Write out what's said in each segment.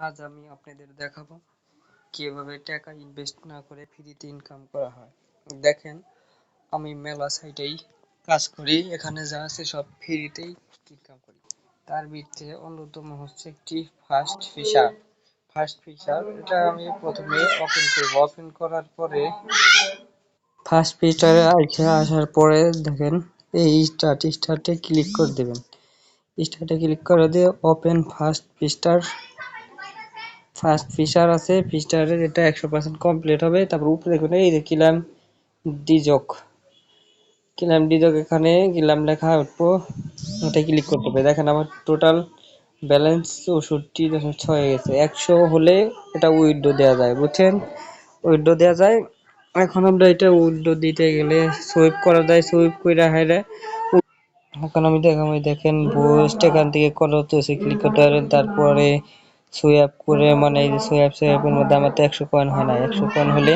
আজ আমি আপনাদের দেখাবো কিভাবে টাকা ইনভেস্ট না করে ফ্রিতে ইনকাম করা হয়। দেখেন, আমি মেলা সাইটেই কাজ করি, এখানে যা আছে সব ফ্রিতেই ইনকাম করি। তার ভিতরে অন্যতম হচ্ছে একটি ফার্স্ট ফিশার। এটা আমি প্রথমে ওপেন করব। ওপেন করার পরে ফার্স্ট ফিশারে আসার পরে দেখেন এই স্টার্টে ক্লিক করে দেবেন। স্টার্টে ক্লিক করে দিয়ে ওপেন ফার্স্ট ফিশার আছে, ফিশারের এটা 100% কমপ্লিট হবে। তারপর উপরে দেখুন এই যে কিলাম ডিজক এখানে কিলাম লেখা উঠবো, ওটা ক্লিক করতে হবে। দেখেন আমার টোটাল ব্যালেন্স 64.6 হয়ে গেছে। 100 হলে এটা উইথড্র দেওয়া যায়, বুঝছেন? উইথড্র দেওয়া যায়। এখন আমরা এটা উইথড্র দিতে গেলে সুইপ করা যায়, সুইপ কইরা হাইরা এখন আমি দেখেন বুস্ট এখান থেকে কত আছে ক্লিক করতে পারেন। তারপরে সোয়াপ করে মানে এই যে সোয়াপের মধ্যে আমার তো 100 কয়েন হয় না, 100 কয়েন হলে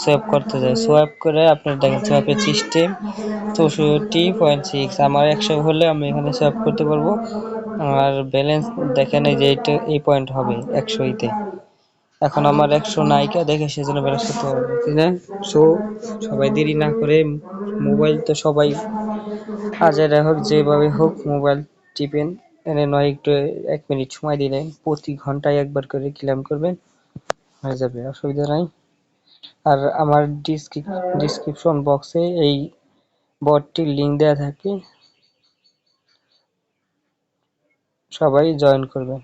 সোয়াপ করতে যায়। সোয়াপ করে আপনার দেখেন সোয়াপের সিস্টেম 64.6, আমার 100 হলে আমি এখানে সোয়াপ করতে পারবো। আর ব্যালেন্স দেখেন এই যে এই পয়েন্ট হবে 100 তে। এখন আমার 100 নাইকা দেখে সেজন্য ব্যালেন্স করতে পারবো না। সো সবাই দেরি না করে, মোবাইল তো সবাই হাজারে হোক যেভাবে হোক মোবাইল টিপেন, এনে নয় একটু 1 মিনিট সময় দিলেন, প্রতি ঘন্টায় একবার করে ক্লেম করবেন, হয়ে যাবে, অসুবিধা নাই। আর আমার ডিসক্রিপশন বক্সে এই বটটির লিঙ্ক দেওয়া থাকে, সবাই জয়েন করবেন।